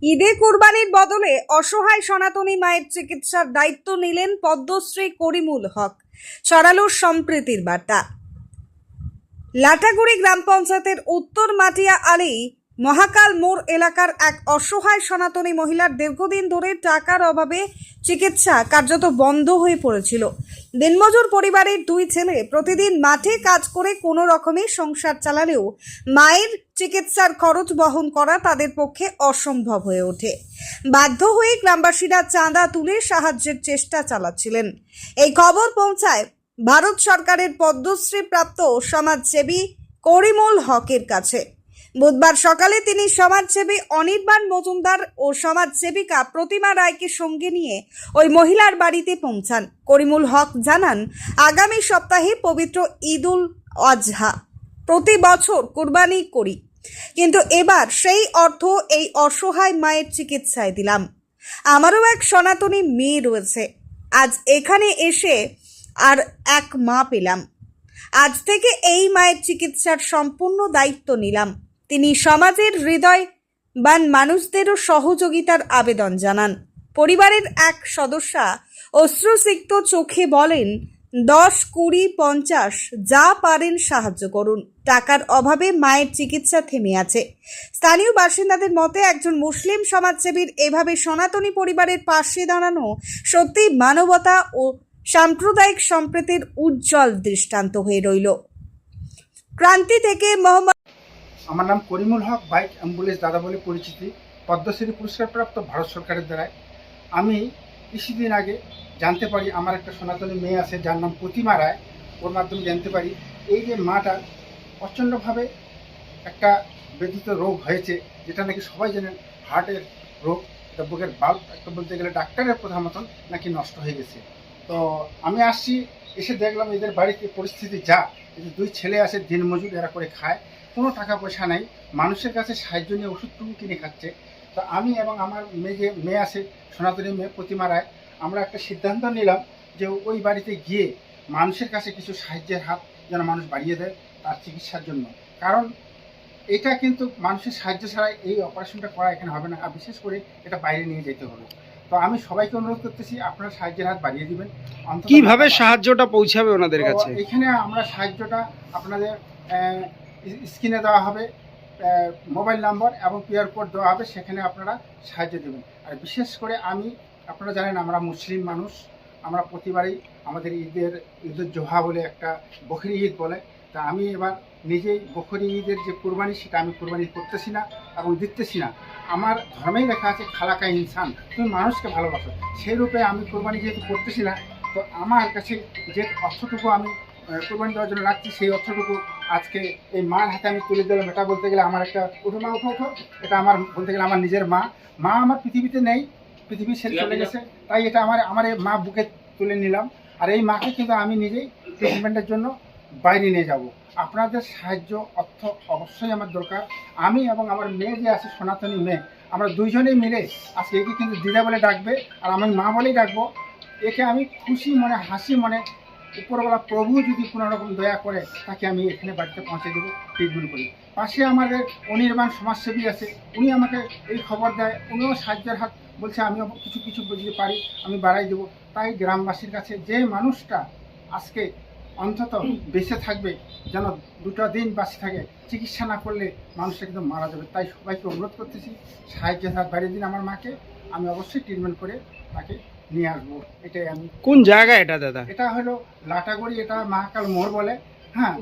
ঈদে কোরবানির বদলে অসহায় সনাতনী মায়ের চিকিৎসার দায়িত্ব নিলেন পদ্মশ্রী করিমুল হক। ছড়ালো সম্প্রীতির বার্তা। লাটাগুড়ি গ্রাম পঞ্চায়েতের উত্তর মাটিয়া আলী মহাকাল মোড় এলাকার এক অসহায় সনাতনী মহিলার দীর্ঘদিন ধরে টাকার অভাবে চিকিৎসা কার্যত বন্ধ হয়ে পড়েছিল। দিনমজুর পরিবারের দুই ছেলে প্রতিদিন মাঠে কাজ করে কোনো রকমে সংসার চালালেও মায়ের চিকিৎসার খরচ বহন করা তাদের পক্ষে অসম্ভব হয়ে ওঠে। বাধ্য হয়ে গ্রামবাসীরা চাঁদা তুলে সাহায্যের চেষ্টা চালাচ্ছিলেন। এই খবর পৌঁছায় ভারত সরকারের পদ্মশ্রী প্রাপ্ত সমাজসেবী করিমুল হকের কাছে। বুধবার সকালে তিনি সমাজসেবী অনির্বাণ মজুমদার ও সমাজসেবিকা প্রতিমা রায়কে সঙ্গে নিয়ে ওই মহিলার বাড়িতে পৌঁছান। করিমুল হক জানান, আগামী সপ্তাহে পবিত্র ঈদুল আজহা, প্রতি বছর কুরবানি করি, কিন্তু এবার সেই অর্থ এই অসহায় মায়ের চিকিৎসায় দিলাম। আমারও এক সনাতনী মেয়ে রয়েছে, আজ এখানে এসে আর এক মা পেলাম। আজ থেকে এই মায়ের চিকিৎসার সম্পূর্ণ দায়িত্ব নিলাম। তিনি সমাজের হৃদয়বান মানুষদেরও সহযোগিতার আবেদন জানান। পরিবারের এক সদস্যা অশ্রুসিক্ত চোখে বলেন, 10, 20, 50 যা পারেন সাহায্য করুন। টাকার অভাবে মায়ের চিকিৎসা থেমে আছে। স্থানীয় বাসিন্দাদের মতে একজন মুসলিম সমাজসেবীর এভাবে সনাতনী পরিবারের পাশে দাঁড়ানো সত্যি মানবতা ও সাম্প্রদায়িক সম্প্রীতির উজ্জ্বল দৃষ্টান্ত হয়ে রইল। ক্রান্তি থেকে মোহাম্মদ। আমার নাম করিমুল হক, বাইক অ্যাম্বুলেন্স দাদা বলে পরিচিতি, পদ্মশ্রী পুরস্কারপ্রাপ্ত ভারত সরকারের দ্বারায়। আমি কিছুদিন আগে জানতে পারি আমার একটা সনাতনী মেয়ে আছে যার নাম প্রতিমা রায়। ওর মাধ্যমে জানতে পারি এই যে মাটার প্রচণ্ডভাবে একটা ব্যথিত রোগ হয়েছে, যেটা নাকি সবাই জানেন হার্টের রোগ। এটা বুকের বাল্ব একটা বলতে গেলে ডাক্তারের কথা মতন নাকি নষ্ট হয়ে গেছে। তো আমি আসছি, এসে দেখলাম এদের বাড়িতে পরিস্থিতি যা, এদের দুই ছেলে আছে দিনমজুর, এরা করে খায়, কোনো টাকা পয়সা নাই, মানুষের কাছে সাহায্য নিয়ে ওষুধটুকু কিনে খাচ্ছে। তো আমি এবং আমার মেয়ে আছে সনাতনী মেয়ে প্রতিমা রায়, আমরা একটা সিদ্ধান্ত নিলাম যে ওই বাড়িতে গিয়ে মানুষের কাছে কিছু সাহায্যের হাত যেন মানুষ বাড়িয়ে দেয় তার চিকিৎসার জন্য। কারণ এটা কিন্তু মানুষের সাহায্য ছাড়াই এই অপারেশনটা করা এখানে হবে না, আর বিশেষ করে এটা বাইরে নিয়ে যেতে হবে। তো আমি সবাইকে অনুরোধ করতেছি আপনারা সাহায্যের হাত বাড়িয়ে দিবেন। কিভাবে সাহায্যটা পৌঁছাবে ওনাদের কাছে? এখানে আমরা সাহায্যটা আপনাদের স্ক্রিনে দেওয়া হবে, মোবাইল নাম্বার এবং কিউআর কোড দেওয়া হবে, সেখানে আপনারা সাহায্য দেবেন। আর বিশেষ করে আপনারা জানেন আমরা মুসলিম মানুষ, আমরা প্রতিবারই আমাদের ঈদের জোহা বলে একটা বকরি ঈদ বলে। তা আমি এবার নিজেই বকরি ঈদের যে কুরবানি, সেটা আমি কুরবানি করতেছি না এবং দিতেছি না। আমার ধর্মেই লেখা আছে খালাকা ইনসান, তুমি মানুষকে ভালোবাসো, সেই রূপে আমি কুরবানি যেহেতু করতেছি না, তো আমার কাছে যে অর্থটুকু আমি কুরবানি দেওয়ার জন্য রাখছি, সেই অর্থটুকু আজকে এই মার হাতে আমি তুলে দিলাম। এটা বলতে গেলে আমার একটা উঠো মা উঠো, এটা আমার বলতে গেলে আমার নিজের মা আমার পৃথিবীতে নেই, পৃথিবী ছেড়ে চলে গেছে, তাই এটা আমার এই মা বুকে তুলে নিলাম। আর এই মাকে কিন্তু আমি নিজেই ট্রিটমেন্টের জন্য বাইরে নিয়ে যাব। আপনাদের সাহায্য অর্থ অবশ্যই আমার দরকার। আমি এবং আমার মেয়ে যে আছে সনাতনী মেয়ে, আমরা দুইজনেই মিলে আজকে একে কিন্তু দিদা বলে ডাকবে, আর আমি মা বলেই ডাকবো। একে আমি খুশি মনে, হাসি মনে, উপরওয়ালা প্রভু যদি কোনো রকম দয়া করে তাকে আমি এখানে বাড়িতে পৌঁছে দেবো, ট্রিটমেন্ট করি। পাশে আমাদের অনির্বাণ সমাজসেবী আছে, উনি আমাকে এই খবর দেয়, উনিও সাহায্যের হাত বলছে, আমিও কিছু কিছু যদি পারি আমি বাড়াই দেবো। তাই গ্রামবাসীর কাছে যে মানুষটা আজকে অন্তত বেঁচে থাকবে, যেন 2টা দিন বাঁচে থাকে, চিকিৎসা না করলে মানুষটা কিন্তু মারা যাবে। তাই সবাইকে অনুরোধ করতেছি সাহায্যের হাত বাড়িয়ে দিন আমার মাকে, আমি অবশ্যই ট্রিটমেন্ট করে তাকে নিয়ে আসবো। এটাই আমি। কোন জায়গা এটা দাদা? এটা হলো লাটাগুড়ি, এটা মহাকাল মোড় বলে, হ্যাঁ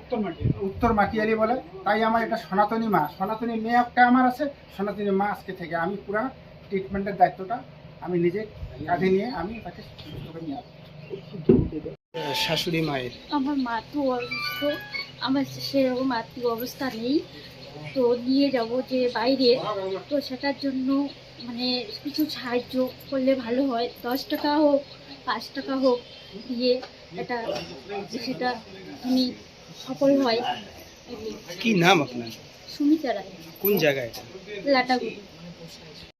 উত্তর মাটিয়ালি বলে। তাই আমার এটা সনাতনী মা, সনাতনী মেয়ে একটা আমার আছে, সনাতনী মা আজকে থেকে আমি পুরো ট্রিটমেন্টের দায়িত্বটা আমি নিজে কাঁধে নিয়ে আমি তাকে সুস্থ করে নিয়ে আসবো। শাশুড়ি মায়ের আমার মাতৃ অসুস্থ, আমার সেরকম আর্থিক অবস্থা নেই, তো নিয়ে যাব যে বাইরে, তো সেটার জন্য মানে কিছু সাহায্য করলে ভালো হয়। 10 টাকা হোক, 5 টাকা হোক দিয়ে এটা সেটা আমি সফল হয়। কি নাম আপনার? সুমিতা রায়, কোন জায়গায়? লাটাগুড়ি।